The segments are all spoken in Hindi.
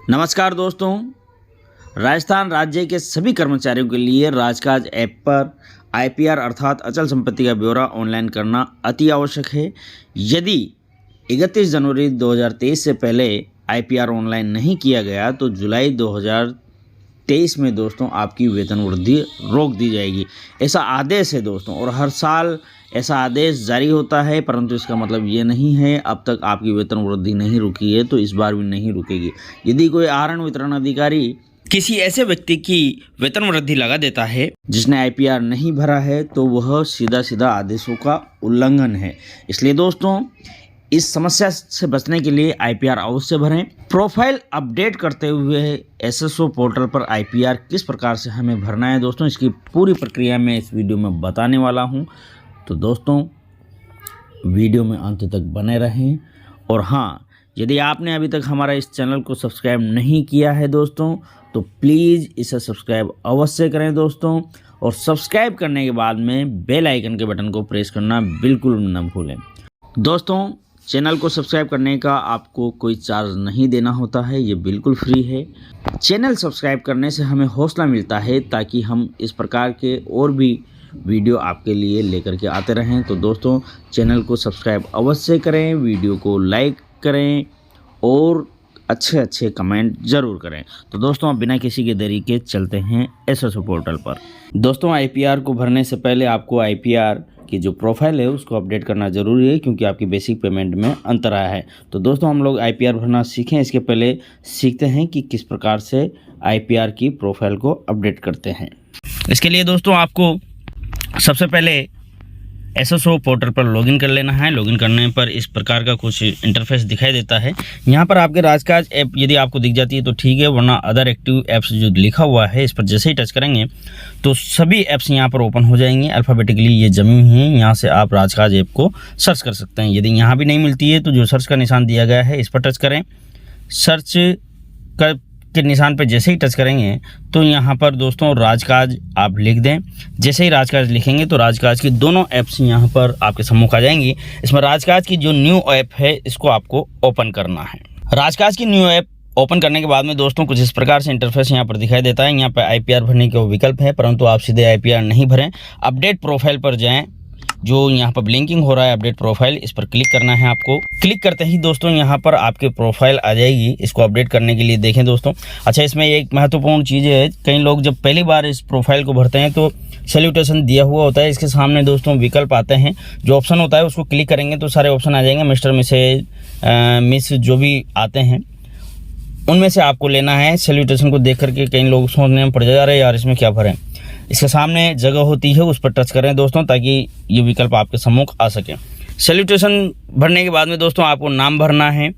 नमस्कार दोस्तों, राजस्थान राज्य के सभी कर्मचारियों के लिए राजकाज ऐप पर आईपीआर अर्थात अचल संपत्ति का ब्यौरा ऑनलाइन करना अति आवश्यक है। यदि 31 जनवरी 2023 से पहले आईपीआर ऑनलाइन नहीं किया गया तो जुलाई 2023 में दोस्तों आपकी वेतन वृद्धि रोक दी जाएगी। ऐसा आदेश है दोस्तों, और हर साल ऐसा आदेश जारी होता है, परंतु इसका मतलब ये नहीं है अब तक आपकी वेतन वृद्धि नहीं रुकी है तो इस बार भी नहीं रुकेगी। यदि कोई आहरण वितरण अधिकारी किसी ऐसे व्यक्ति की वेतन वृद्धि लगा देता है जिसने आईपीआर नहीं भरा है तो वह सीधा सीधा आदेशों का उल्लंघन है। इसलिए दोस्तों, इस समस्या से बचने के लिए आईपीआर अवश्य भरें। प्रोफाइल अपडेट करते हुए एसएसओ पोर्टल पर आईपीआर किस प्रकार से हमें भरना है दोस्तों, इसकी पूरी प्रक्रिया मैं इस वीडियो में बताने वाला हूं। तो दोस्तों, वीडियो में अंत तक बने रहें। और हाँ, यदि आपने अभी तक हमारा इस चैनल को सब्सक्राइब नहीं किया है दोस्तों तो प्लीज़ इसे सब्सक्राइब अवश्य करें दोस्तों, और सब्सक्राइब करने के बाद में बेल आइकन के बटन को प्रेस करना बिल्कुल न भूलें। दोस्तों, चैनल को सब्सक्राइब करने का आपको कोई चार्ज नहीं देना होता है, ये बिल्कुल फ्री है। चैनल सब्सक्राइब करने से हमें हौसला मिलता है ताकि हम इस प्रकार के और भी वीडियो आपके लिए लेकर के आते रहें। तो दोस्तों, चैनल को सब्सक्राइब अवश्य करें, वीडियो को लाइक करें और अच्छे कमेंट ज़रूर करें। तो दोस्तों, अब बिना किसी के देरी के चलते हैं एसएसओ पोर्टल पर। दोस्तों, आईपीआर को भरने से पहले आपको आईपीआर की जो प्रोफाइल है उसको अपडेट करना ज़रूरी है, क्योंकि आपकी बेसिक पेमेंट में अंतर आया है। तो दोस्तों, हम लोग आईपीआर भरना सीखें इसके पहले सीखते हैं कि किस प्रकार से आईपीआर की प्रोफाइल को अपडेट करते हैं। इसके लिए दोस्तों, आपको सबसे पहले एसएसओ पोर्टल पर लॉगिन कर लेना है। लॉगिन करने पर इस प्रकार का कुछ इंटरफेस दिखाई देता है। यहाँ पर आपके राजकाज ऐप यदि आपको दिख जाती है तो ठीक है, वरना अदर एक्टिव ऐप्स जो लिखा हुआ है इस पर जैसे ही टच करेंगे तो सभी ऐप्स यहाँ पर ओपन हो जाएंगी। अल्फ़ाबेटिकली ये जमी हुई हैं, यहाँ से आप राजकाज ऐप को सर्च कर सकते हैं। यदि यहाँ भी नहीं मिलती है तो जो सर्च का निशान दिया गया है इस पर टच करें। सर्च के निशान पर जैसे ही टच करेंगे तो यहाँ पर दोस्तों राजकाज आप लिख दें। जैसे ही राजकाज लिखेंगे तो राजकाज की दोनों ऐप्स यहाँ पर आपके सम्मुख आ जाएंगी। इसमें राजकाज की जो न्यू ऐप है इसको आपको ओपन करना है। राजकाज की न्यू ऐप ओपन करने के बाद में दोस्तों कुछ इस प्रकार से इंटरफेस यहाँ पर दिखाई देता है। यहाँ पर आईपीआर भरने के विकल्प है, परंतु आप सीधे आईपीआर नहीं भरें, अपडेट प्रोफाइल पर जाएँ। जो यहाँ पर ब्लिंकिंग हो रहा है अपडेट प्रोफाइल, इस पर क्लिक करना है आपको। क्लिक करते ही दोस्तों यहाँ पर आपके प्रोफाइल आ जाएगी इसको अपडेट करने के लिए। देखें दोस्तों, अच्छा, इसमें एक महत्वपूर्ण चीज़ है, कई लोग जब पहली बार इस प्रोफाइल को भरते हैं तो सैल्यूटेशन दिया हुआ होता है, इसके सामने दोस्तों विकल्प आते हैं। जो ऑप्शन होता है उसको क्लिक करेंगे तो सारे ऑप्शन आ जाएंगे, मिस्टर मिसेज मिस जो भी आते हैं उनमें से आपको लेना है। सैल्यूटेशन को देख करके कई लोग सोचने में पड़ जा रहे हैं यार इसमें क्या भरें। इसके सामने जगह होती है उस पर टच करें दोस्तों, ताकि ये विकल्प आपके सम्मुख आ सके। सैल्यूटेशन भरने के बाद में दोस्तों आपको नाम भरना है।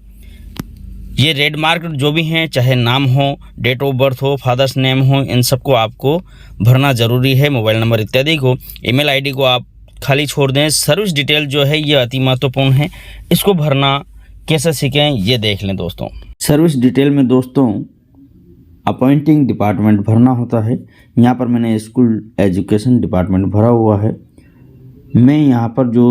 ये रेड मार्क जो भी हैं, चाहे नाम हो, डेट ऑफ बर्थ हो, फादर्स नेम हो, इन सबको आपको भरना ज़रूरी है। मोबाइल नंबर इत्यादि को, ईमेल आईडी को आप खाली छोड़ दें। सर्विस डिटेल जो है ये अति महत्वपूर्ण है, इसको भरना कैसे सीखें ये देख लें दोस्तों। सर्विस डिटेल में दोस्तों अपॉइंटिंग डिपार्टमेंट भरना होता है। यहाँ पर मैंने स्कूल एजुकेशन डिपार्टमेंट भरा हुआ है। मैं यहाँ पर जो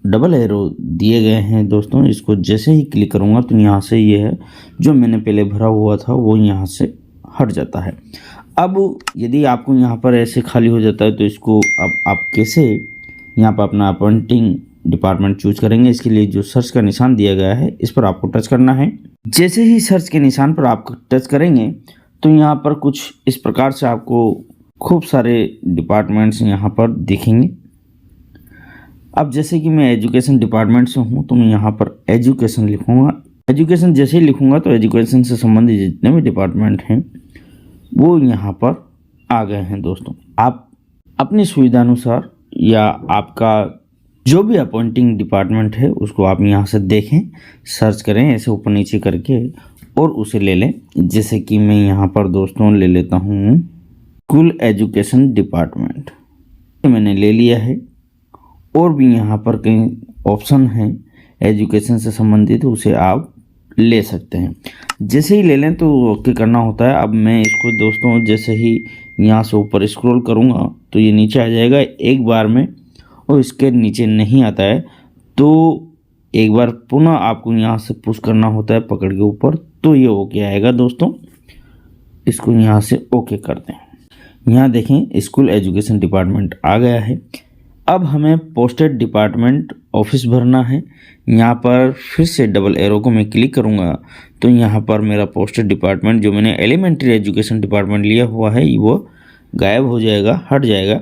डबल एरो दिए गए हैं दोस्तों, इसको जैसे ही क्लिक करूँगा तो यहाँ से ये है जो मैंने पहले भरा हुआ था वो यहाँ से हट जाता है। अब यदि आपको यहाँ पर ऐसे खाली हो जाता है तो इसको अब आप कैसे यहाँ पर अपना अपॉइंटिंग डिपार्टमेंट चूज करेंगे, इसके लिए जो सर्च का निशान दिया गया है इस पर आपको टच करना है। जैसे ही सर्च के निशान पर आप टच करेंगे तो यहाँ पर कुछ इस प्रकार से आपको खूब सारे डिपार्टमेंट्स यहाँ पर दिखेंगे। अब जैसे कि मैं एजुकेशन डिपार्टमेंट से हूँ तो मैं यहाँ पर एजुकेशन लिखूँगा। एजुकेशन जैसे ही लिखूँगा तो एजुकेशन से संबंधित जितने भी डिपार्टमेंट हैं वो यहाँ पर आ गए हैं दोस्तों। आप अपनी सुविधानुसार या आपका जो भी अपॉइंटिंग डिपार्टमेंट है उसको आप यहाँ से देखें, सर्च करें ऐसे ऊपर नीचे करके और उसे ले लें। जैसे कि मैं यहाँ पर दोस्तों ले लेता हूँ स्कूल एजुकेशन डिपार्टमेंट, मैंने ले लिया है। और भी यहाँ पर कई ऑप्शन हैं एजुकेशन से संबंधित, उसे आप ले सकते हैं। जैसे ही ले लें तो ओके करना होता है। अब मैं इसको दोस्तों जैसे ही यहाँ से ऊपर स्क्रॉल करूँगा तो ये नीचे आ जाएगा एक बार में, और इसके नीचे नहीं आता है तो एक बार पुनः आपको यहाँ से पुश करना होता है पकड़ के ऊपर, तो ये ओके आएगा दोस्तों। इसको यहाँ से ओके कर दें। यहाँ देखें स्कूल एजुकेशन डिपार्टमेंट आ गया है। अब हमें पोस्टेड डिपार्टमेंट ऑफिस भरना है। यहाँ पर फिर से डबल एरो को मैं क्लिक करूँगा तो यहाँ पर मेरा पोस्टेड डिपार्टमेंट जो मैंने एलिमेंट्री एजुकेशन डिपार्टमेंट लिया हुआ है वो गायब हो जाएगा, हट जाएगा।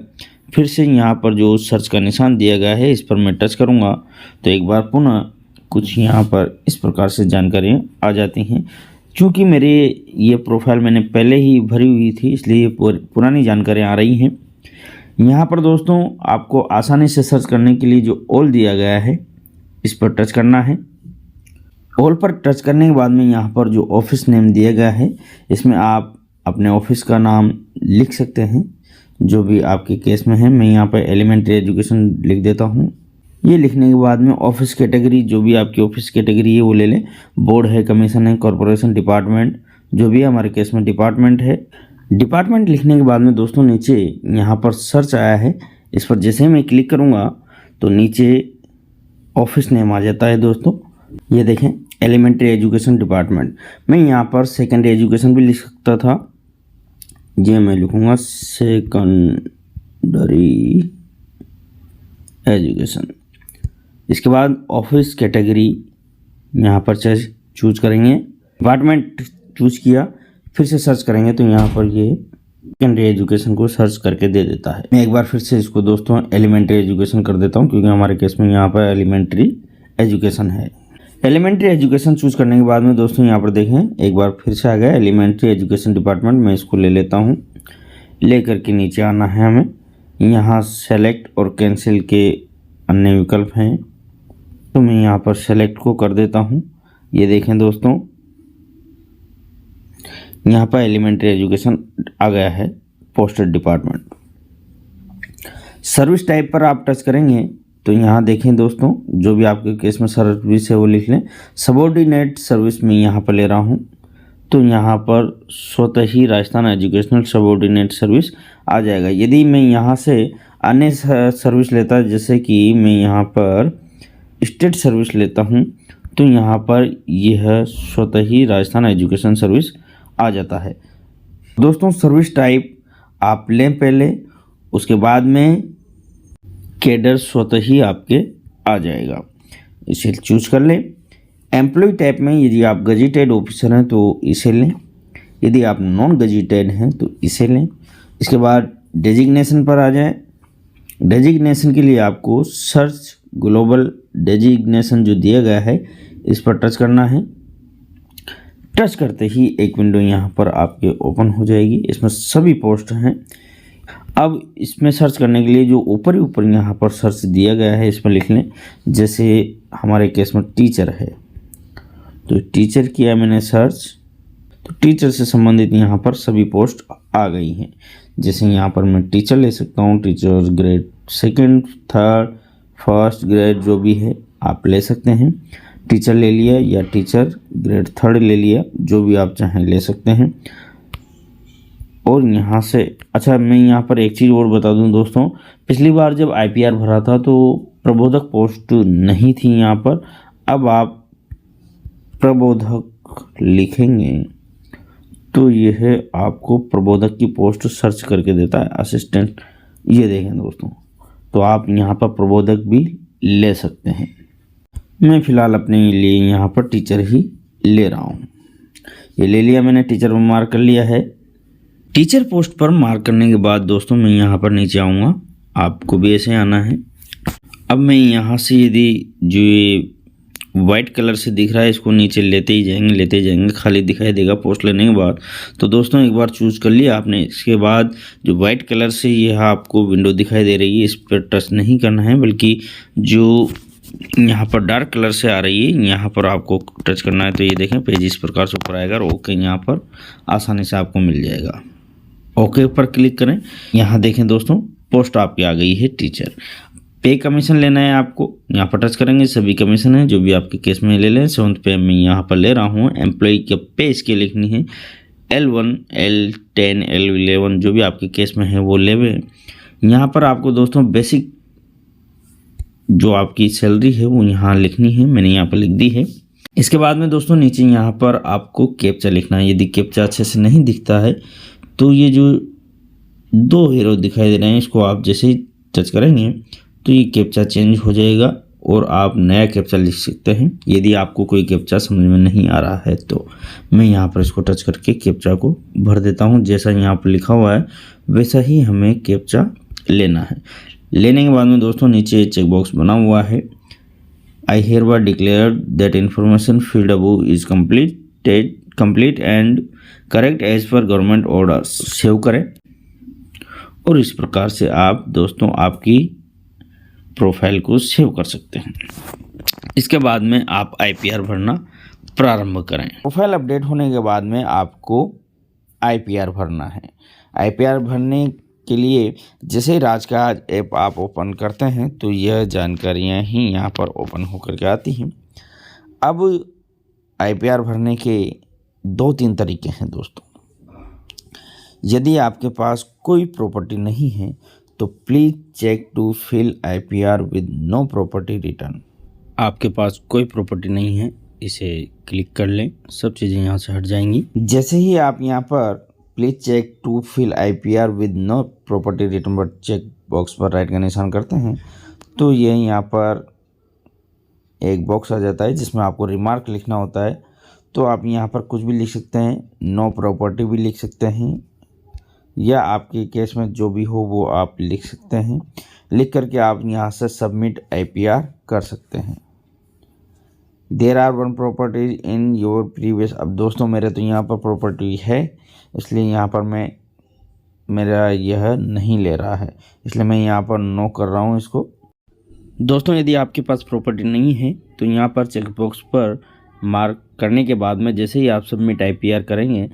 फिर से यहाँ पर जो सर्च का निशान दिया गया है इस पर मैं टच करूँगा तो एक बार पुनः कुछ यहाँ पर इस प्रकार से जानकारियाँ आ जाती हैं। क्योंकि मेरे ये प्रोफाइल मैंने पहले ही भरी हुई थी इसलिए पुरानी जानकारियाँ आ रही हैं। यहाँ पर दोस्तों आपको आसानी से सर्च करने के लिए जो ऑल दिया गया है इस पर टच करना है। ऑल पर टच करने के बाद में यहाँ पर जो ऑफिस नेम दिया गया है इसमें आप अपने ऑफिस का नाम लिख सकते हैं जो भी आपके केस में है। मैं यहाँ पर एलिमेंट्री एजुकेशन लिख देता हूँ। ये लिखने के बाद में ऑफिस कैटेगरी जो भी आपकी ऑफिस कैटेगरी है वो ले लें। बोर्ड है, कमीशन है, कॉरपोरेशन, डिपार्टमेंट, जो भी हमारे केस में डिपार्टमेंट है। डिपार्टमेंट लिखने के बाद में दोस्तों नीचे यहाँ पर सर्च आया है, इस पर जैसे ही मैं क्लिक करूँगा तो नीचे ऑफिस नेम आ जाता है दोस्तों। ये देखें एलिमेंट्री एजुकेशन डिपार्टमेंट। मैं यहाँ पर सेकेंडरी एजुकेशन भी लिख सकता था, ये मैं लिखूँगा सेकेंडरी एजुकेशन। इसके बाद ऑफिस कैटेगरी यहाँ पर चूज करेंगे। डिपार्टमेंट चूज किया, फिर से सर्च करेंगे तो यहाँ पर ये सेकेंडरी एजुकेशन को सर्च करके दे देता है। मैं एक बार फिर से इसको दोस्तों एलिमेंट्री एजुकेशन कर देता हूँ क्योंकि हमारे केस में यहाँ पर एलिमेंट्री एजुकेशन है। एलिमेंट्री एजुकेशन चूज करने के बाद में दोस्तों यहाँ पर देखें एक बार फिर से आ गया एलिमेंट्री एजुकेशन डिपार्टमेंट। मैं इसको ले लेता हूँ, ले करके नीचे आना है हमें। यहाँ सेलेक्ट और कैंसिल के अन्य विकल्प हैं तो मैं यहाँ पर सेलेक्ट को कर देता हूँ। ये देखें दोस्तों यहाँ पर एलिमेंट्री एजुकेशन आ गया है पोस्टेड डिपार्टमेंट। सर्विस टाइप पर आप टच करेंगे तो यहाँ देखें दोस्तों जो भी आपके केस में सर्विस है वो लिख लें। सबऑर्डिनेट सर्विस में यहाँ पर ले रहा हूँ तो यहाँ पर स्वतः ही राजस्थान एजुकेशनल सबऑर्डिनेट सर्विस आ जाएगा। यदि मैं यहाँ से अन्य सर्विस लेता जैसे कि मैं यहाँ पर स्टेट सर्विस लेता हूँ तो यहाँ पर यह स्वतः ही राजस्थान एजुकेशन सर्विस आ जाता है। दोस्तों सर्विस टाइप आप लें पहले, उसके बाद में कैडर स्वतः ही आपके आ जाएगा, इसे चूज कर लें। एम्प्लॉय टाइप में यदि आप गजेटेड ऑफिसर हैं तो इसे लें, यदि आप नॉन गजेटेड हैं तो इसे लें। इसके बाद डेजिग्नेशन पर आ जाए। डेजिग्नेशन के लिए आपको सर्च ग्लोबल डेजिग्नेशन जो दिया गया है इस पर टच करना है। टच करते ही एक विंडो यहाँ पर आपके ओपन हो जाएगी, इसमें सभी पोस्ट हैं। अब इसमें सर्च करने के लिए जो ऊपर ही ऊपर यहाँ पर सर्च दिया गया है इसमें लिख लें। जैसे हमारे केस में टीचर है तो टीचर किया मैंने सर्च तो टीचर से संबंधित यहाँ पर सभी पोस्ट आ गई हैं। जैसे यहाँ पर मैं टीचर ले सकता हूँ, teacher grade 2nd 3rd 1st grade जो भी है आप ले सकते हैं। टीचर ले लिया या टीचर ग्रेड 3rd ले लिया, जो भी आप चाहें ले सकते हैं। और यहाँ से अच्छा मैं यहाँ पर एक चीज़ और बता दूँ दोस्तों, पिछली बार जब IPR भरा था तो प्रबोधक पोस्ट नहीं थी यहाँ पर। अब आप प्रबोधक लिखेंगे तो यह आपको प्रबोधक की पोस्ट सर्च करके देता है, असिस्टेंट। ये देखें दोस्तों, तो आप यहाँ पर प्रबोधक भी ले सकते हैं। मैं फ़िलहाल अपने लिए यहाँ पर टीचर ही ले रहा हूँ। ये ले लिया मैंने, टीचर पर मार्क कर लिया है। टीचर पोस्ट पर मार्क करने के बाद दोस्तों मैं यहाँ पर नीचे आऊँगा, आपको भी ऐसे आना है। अब मैं यहाँ से यदि जो ये वाइट कलर से दिख रहा है इसको नीचे लेते ही जाएंगे, खाली दिखाई देगा पोस्ट लेने के बाद। तो दोस्तों एक बार चूज़ कर लिया आपने, इसके बाद जो वाइट कलर से यह आपको विंडो दिखाई दे रही है इस पर टच नहीं करना है, बल्कि जो यहाँ पर डार्क कलर से आ रही है यहाँ पर आपको टच करना है। तो ये देखें पेज इस प्रकार से ऊपर आएगा और ओके यहाँ पर आसानी से आपको मिल जाएगा। ओके पर क्लिक करें। यहाँ देखें दोस्तों पोस्ट आपकी आ गई है टीचर। पे कमीशन लेना है आपको, यहाँ पर टच करेंगे, सभी कमीशन है जो भी आपके केस में ले लें। 7th पे मैं यहाँ पर ले रहा हूँ। एम्प्लॉय के पे इसके लिखनी है L1 L10 L11 जो भी आपके केस में है वो लेवे। यहाँ पर आपको दोस्तों बेसिक जो आपकी सैलरी है वो यहाँ लिखनी है, मैंने यहाँ पर लिख दी है। इसके बाद में दोस्तों नीचे यहाँ पर आपको कैप्चा लिखना है। यदि कैप्चा अच्छे से नहीं दिखता है तो ये जो दो हीरो दिखाई दे रहे हैं इसको आप जैसे ही टच करेंगे तो ये कैप्चा चेंज हो जाएगा और आप नया कैप्चा लिख सकते हैं। यदि आपको कोई कैप्चा समझ में नहीं आ रहा है तो मैं यहाँ पर इसको टच करके कैप्चा को भर देता हूँ। जैसा यहाँ पर लिखा हुआ है वैसा ही हमें कैप्चा लेना है। लेने के बाद में दोस्तों नीचे चेक बॉक्स बना हुआ है, आई hereby declare that information filled above is complete and correct as per government orders। Save करें और इस प्रकार से आप दोस्तों आपकी प्रोफाइल को सेव कर सकते हैं। इसके बाद में आप IPR भरना प्रारंभ करें। प्रोफाइल अपडेट होने के बाद में आपको IPR भरना है। IPR भरने के लिए जैसे ही राजकाज ऐप आप ओपन करते हैं तो यह जानकारियां ही यहाँ पर ओपन होकर के आती हैं। अब IPR भरने के 2-3 तरीके हैं दोस्तों। यदि आपके पास कोई प्रॉपर्टी नहीं है तो please check to fill IPR with no property return. आपके पास कोई प्रॉपर्टी नहीं है, इसे क्लिक कर लें, सब चीज़ें यहाँ से हट जाएंगी। जैसे ही आप यहाँ पर please check to fill IPR with no property return पर चेक बॉक्स पर राइट का निशान करते हैं तो ये यहाँ पर एक बॉक्स आ जाता है जिसमें आपको रिमार्क लिखना होता है। तो आप यहाँ पर कुछ भी लिख सकते हैं, नो प्रॉपर्टी भी लिख सकते हैं या आपके केस में जो भी हो वो आप लिख सकते हैं। लिख करके आप यहाँ से सबमिट IPR कर सकते हैं। There are one properties in your previous. अब दोस्तों मेरे तो यहाँ पर प्रॉपर्टी है इसलिए यहाँ पर मेरा यह नहीं ले रहा है, इसलिए मैं यहाँ पर नो कर रहा हूँ इसको। दोस्तों यदि आपके पास प्रॉपर्टी नहीं है तो यहाँ पर चेक बॉक्स पर मार्क करने के बाद में जैसे ही आप सबमिट IPR करेंगे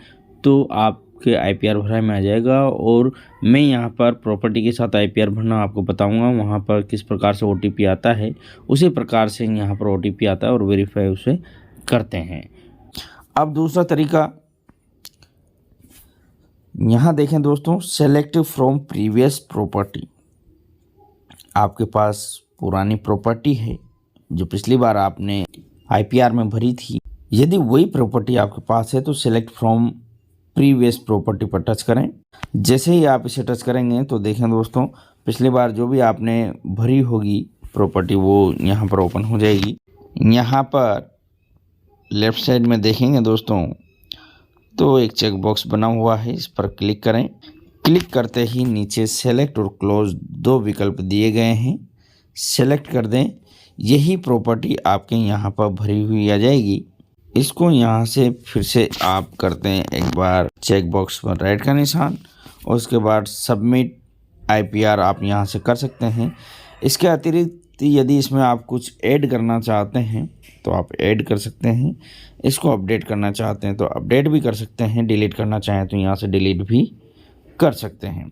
तो आपके IPR भराई में आ जाएगा। और मैं यहाँ पर प्रॉपर्टी के साथ IPR भरना आपको बताऊंगा, वहाँ पर किस प्रकार से OTP आता है उसी प्रकार से यहाँ पर OTP आता है और वेरीफाई उसे करते हैं। अब दूसरा तरीका यहाँ देखें दोस्तों, सेलेक्ट फ्रॉम प्रीवियस प्रॉपर्टी। आपके पास पुरानी प्रॉपर्टी है जो पिछली बार आपने IPR में भरी थी, यदि वही प्रॉपर्टी आपके पास है तो सेलेक्ट फ्रॉम प्रीवियस प्रॉपर्टी पर टच करें। जैसे ही आप इसे टच करेंगे तो देखें दोस्तों पिछली बार जो भी आपने भरी होगी प्रॉपर्टी वो यहाँ पर ओपन हो जाएगी। यहाँ पर लेफ़्ट साइड में देखेंगे दोस्तों तो एक चेक बॉक्स बना हुआ है, इस पर क्लिक करें। क्लिक करते ही नीचे सेलेक्ट और क्लोज 2 विकल्प दिए गए हैं, सेलेक्ट कर दें। यही प्रॉपर्टी आपके यहाँ पर भरी हुई आ जाएगी। इसको यहाँ से फिर से आप करते हैं एक बार चेक बॉक्स पर राइट का निशान और उसके बाद सबमिट IPR आप यहाँ से कर सकते हैं। इसके अतिरिक्त यदि इसमें आप कुछ ऐड करना चाहते हैं तो आप ऐड कर सकते हैं। इसको अपडेट करना चाहते हैं तो अपडेट भी कर सकते हैं, डिलीट करना चाहें तो यहाँ से डिलीट भी कर सकते हैं।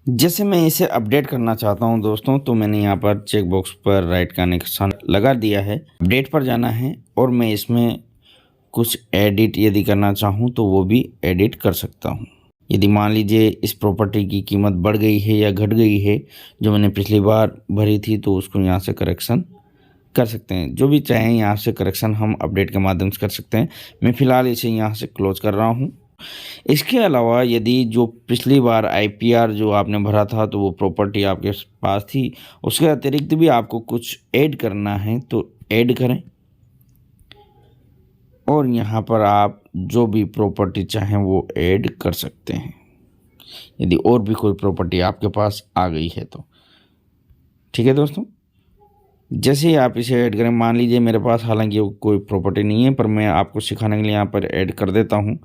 जैसे मैं इसे अपडेट करना चाहता हूं दोस्तों तो मैंने यहाँ पर चेक बॉक्स पर राइट का निशान लगा दिया है, अपडेट पर जाना है और मैं इसमें कुछ एडिट यदि करना चाहूं तो वो भी एडिट कर सकता हूं। यदि मान लीजिए इस प्रॉपर्टी की कीमत बढ़ गई है या घट गई है जो मैंने पिछली बार भरी थी तो उसको यहाँ से करेक्शन कर सकते हैं। जो भी चाहें यहाँ से करेक्शन हम अपडेट के माध्यम से कर सकते हैं। मैं फ़िलहाल इसे यहाँ से क्लोज कर रहा हूँ। इसके अलावा यदि जो पिछली बार IPR जो आपने भरा था तो वो प्रॉपर्टी आपके पास थी, उसके अतिरिक्त भी आपको कुछ ऐड करना है तो ऐड करें और यहाँ पर आप जो भी प्रॉपर्टी चाहें वो ऐड कर सकते हैं। यदि और भी कोई प्रॉपर्टी आपके पास आ गई है तो ठीक है दोस्तों। जैसे ही आप इसे ऐड करें, मान लीजिए मेरे पास हालांकि कोई प्रॉपर्टी नहीं है पर मैं आपको सिखाने के लिए यहाँ पर ऐड कर देता हूँ।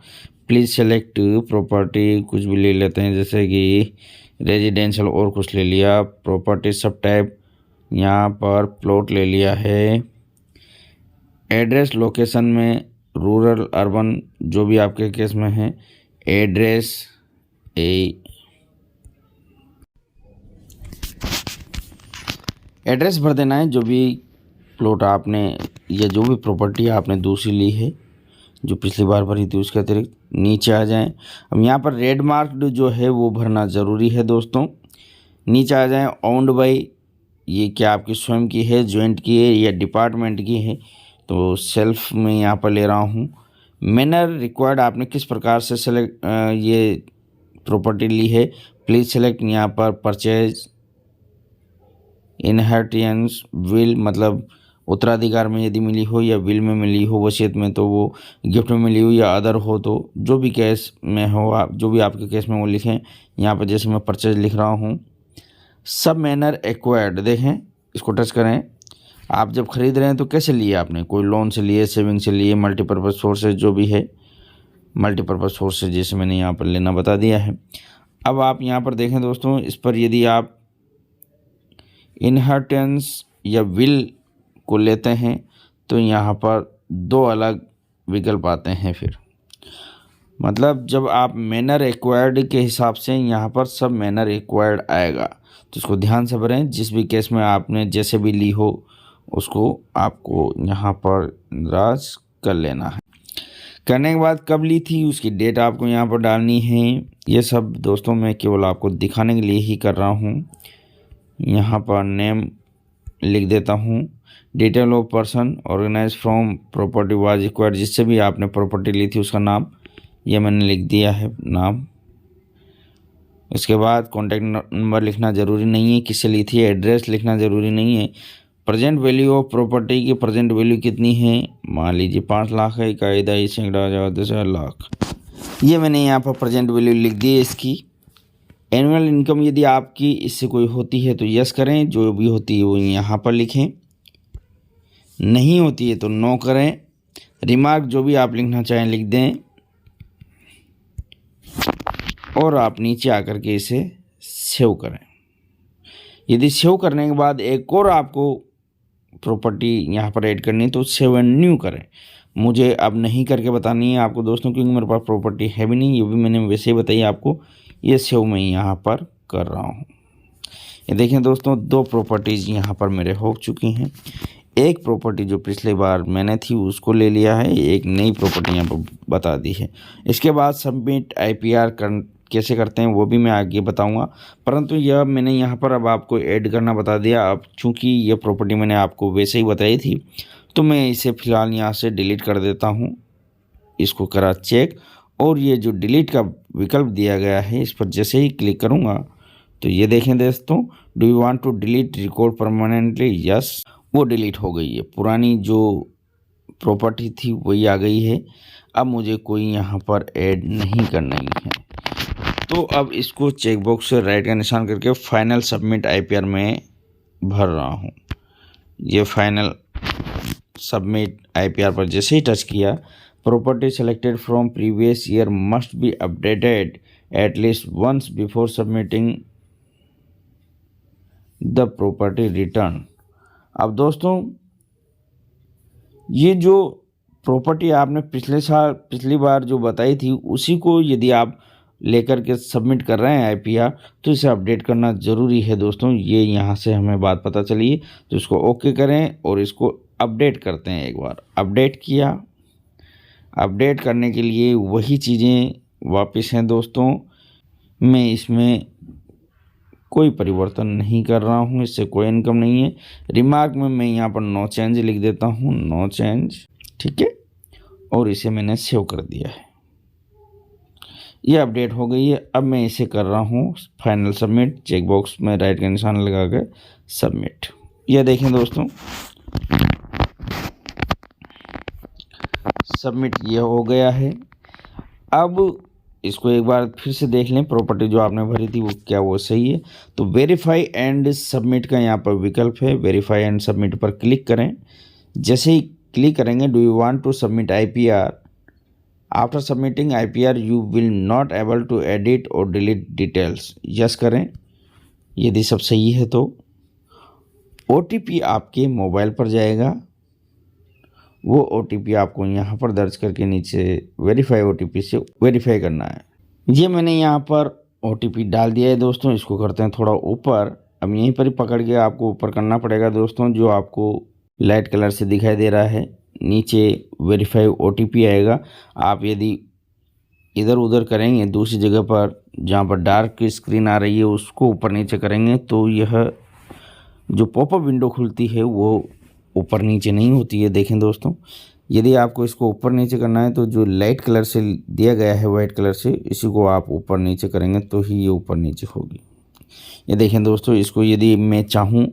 प्लीज़ सेलेक्ट प्रॉपर्टी, कुछ भी ले लेते हैं जैसे कि रेजिडेंशियल और कुछ ले लिया। प्रॉपर्टी सब टाइप यहाँ पर प्लॉट ले लिया है। एड्रेस लोकेशन में रूरल अर्बन जो भी आपके केस में है, एड्रेस एड्रेस भर देना है। जो भी प्लॉट आपने या जो भी प्रॉपर्टी आपने दूसरी ली है जो पिछली बार भरी थी उसके अतिरिक्त नीचे आ जाएं। अब यहाँ पर रेड मार्क्ड जो है वो भरना ज़रूरी है दोस्तों। नीचे आ जाएं। ओन्ड बाई, ये क्या आपकी स्वयं की है, जॉइंट की है या डिपार्टमेंट की है, तो सेल्फ में यहाँ पर ले रहा हूँ। मैनर रिक्वायर्ड आपने किस प्रकार से सेलेक्ट ये प्रॉपर्टी ली है, प्लीज़ सेलेक्ट यहाँ पर परचेज, इनहेरिटेंस, विल मतलब उत्तराधिकार में यदि मिली हो या विल में मिली हो, वसीयत में तो वो गिफ्ट में मिली हो या अदर हो, तो जो भी केस में हो आप जो भी आपके केस में वो लिखें। यहाँ पर जैसे मैं परचेज लिख रहा हूँ। सब मैनर एक्वायर्ड देखें, इसको टच करें। आप जब खरीद रहे हैं तो कैसे लिए आपने, कोई लोन से लिए, सेविंग से लिए, मल्टीपर्पज़ सोर्सेज जो भी है, मल्टीपर्पज़ सोर्सेज जैसे मैंने यहाँ पर लेना बता दिया है। अब आप यहाँ पर देखें दोस्तों, इस पर यदि आप इनहेरिटेंस या विल को लेते हैं तो यहाँ पर दो अलग विकल्प आते हैं। फिर मतलब जब आप मैनर एक्वायर्ड के हिसाब से यहाँ पर सब मैनर एक्वायर्ड आएगा, तो इसको ध्यान से भरें। जिस भी केस में आपने जैसे भी ली हो उसको आपको यहाँ पर राज कर लेना है। करने के बाद कब ली थी उसकी डेट आपको यहाँ पर डालनी है। ये सब दोस्तों मैं केवल आपको दिखाने के लिए ही कर रहा हूँ। यहाँ पर नेम लिख देता हूँ। Detail of person organise from property was acquired, जिससे भी आपने प्रॉपर्टी ली थी उसका नाम ये मैंने लिख दिया है नाम। इसके बाद कॉन्टैक्ट नंबर लिखना ज़रूरी नहीं है, किससे ली थी, एड्रेस लिखना ज़रूरी नहीं है। प्रेजेंट वैल्यू ऑफ प्रॉपर्टी की प्रेजेंट वैल्यू कितनी है, मान लीजिए 5 लाख है, कायदा ही सैकड़ा 10 लाख, ये मैंने यहाँ पर प्रेजेंट वैल्यू लिख दी है इसकी। एनुअल इनकम यदि आपकी इससे कोई होती है तो यस करें, जो भी होती है वो यहाँ पर लिखें, नहीं होती है तो नो करें। रिमार्क जो भी आप लिखना चाहें लिख दें और आप नीचे आकर के इसे सेव करें। यदि सेव करने के बाद एक और आपको प्रॉपर्टी यहाँ पर ऐड करनी है तो सेव एंड न्यू करें। मुझे अब नहीं करके बतानी है आपको दोस्तों, क्योंकि मेरे पास प्रॉपर्टी है भी नहीं, ये भी मैंने वैसे ही बताई आपको। ये सेव मैं यहाँ पर कर रहा हूँ। ये देखें दोस्तों, 2 प्रॉपर्टीज़ यहाँ पर मेरे हो चुकी हैं। एक प्रॉपर्टी जो पिछले बार मैंने थी उसको ले लिया है, एक नई प्रॉपर्टी यहाँ पर बता दी है। इसके बाद सबमिट IPR कैसे करते हैं वो भी मैं आगे बताऊंगा, परंतु यह मैंने यहाँ पर अब आपको ऐड करना बता दिया। अब चूँकि यह प्रॉपर्टी मैंने आपको वैसे ही बताई थी तो मैं इसे फ़िलहाल यहाँ से डिलीट कर देता हूँ। इसको करा चेक, और ये जो डिलीट का विकल्प दिया गया है इस पर जैसे ही क्लिक करूँगा तो ये देखें दोस्तों, do you want to delete record permanently, yes, वो डिलीट हो गई है। पुरानी जो प्रॉपर्टी थी वही आ गई है। अब मुझे कोई यहाँ पर ऐड नहीं करना ही है, तो अब इसको चेकबॉक्स से राइट का निशान करके फाइनल सबमिट IPR में भर रहा हूँ। ये फाइनल सबमिट IPR पर जैसे ही टच किया, property selected from previous year must be updated at least once before submitting the property return. अब दोस्तों, ये जो प्रॉपर्टी आपने पिछली बार जो बताई थी उसी को यदि आप लेकर के सबमिट कर रहे हैं IPR, तो इसे अपडेट करना ज़रूरी है दोस्तों। ये यहाँ से हमें बात पता चली है, तो इसको ओके करें और इसको अपडेट करते हैं। एक बार अपडेट किया, अपडेट करने के लिए वही चीज़ें वापस हैं दोस्तों। मैं इसमें कोई परिवर्तन नहीं कर रहा हूँ, इससे कोई इनकम नहीं है। रिमार्क में मैं यहाँ पर नो चेंज लिख देता हूँ, नो चेंज, ठीक है, और इसे मैंने सेव कर दिया है। ये अपडेट हो गई है। अब मैं इसे कर रहा हूँ फाइनल सबमिट, चेकबॉक्स में राइट का निशान लगा के सबमिट। ये देखें दोस्तों, सबमिट ये हो गया है। अब इसको एक बार फिर से देख लें, प्रॉपर्टी जो आपने भरी थी वो क्या वो सही है। तो वेरीफाई एंड सबमिट का यहाँ पर विकल्प है, वेरीफाई एंड सबमिट पर क्लिक करें। जैसे ही क्लिक करेंगे, do you want to submit IPR, after submitting IPR you will not able to edit और डिलीट डिटेल्स, यस करें। यदि सब सही है तो OTP आपके मोबाइल पर जाएगा, वो OTP आपको यहाँ पर दर्ज करके नीचे वेरीफाई OTP से वेरीफाई करना है। ये मैंने यहाँ पर OTP डाल दिया है दोस्तों। इसको करते हैं थोड़ा ऊपर, अब यहीं पर ही पकड़ के आपको ऊपर करना पड़ेगा दोस्तों, जो आपको लाइट कलर से दिखाई दे रहा है। नीचे वेरीफाई OTP आएगा। आप यदि इधर उधर करेंगे दूसरी जगह पर जहाँ पर डार्क स्क्रीन आ रही है उसको ऊपर नीचे करेंगे तो यह जो पॉपअप विंडो खुलती है वो ऊपर नीचे नहीं होती है। देखें दोस्तों, यदि आपको इसको ऊपर नीचे करना है तो जो लाइट कलर से दिया गया है वाइट कलर से, इसी को आप ऊपर नीचे करेंगे तो ही ये ऊपर नीचे होगी। ये देखें दोस्तों, इसको यदि मैं चाहूँ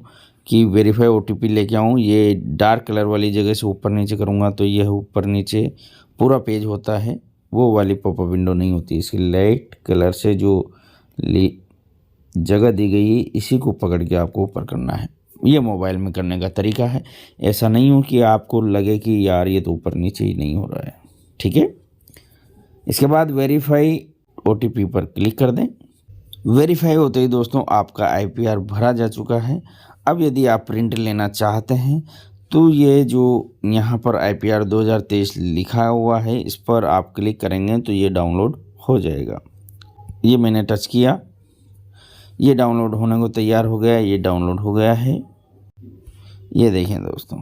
कि वेरीफाई OTP लेके आऊँ, ये डार्क कलर वाली जगह से ऊपर नीचे करूँगा तो यह ऊपर नीचे पूरा पेज होता है, वो वाली पॉपअप विंडो नहीं होती। इसकी लाइट कलर से जो जगह दी गई है इसी को पकड़ के आपको ऊपर करना है। ये मोबाइल में करने का तरीका है। ऐसा नहीं हो कि आपको लगे कि यार ये तो ऊपर नीचे ही नहीं हो रहा है। ठीक है, इसके बाद वेरीफाई OTP पर क्लिक कर दें। वेरीफाई होते ही दोस्तों आपका IPR भरा जा चुका है। अब यदि आप प्रिंट लेना चाहते हैं तो ये जो यहाँ पर IPR 2023 लिखा हुआ है, इस पर आप क्लिक करेंगे तो ये डाउनलोड हो जाएगा। ये मैंने टच किया, ये डाउनलोड होने को तैयार हो गया। ये डाउनलोड हो गया है, ये देखें दोस्तों।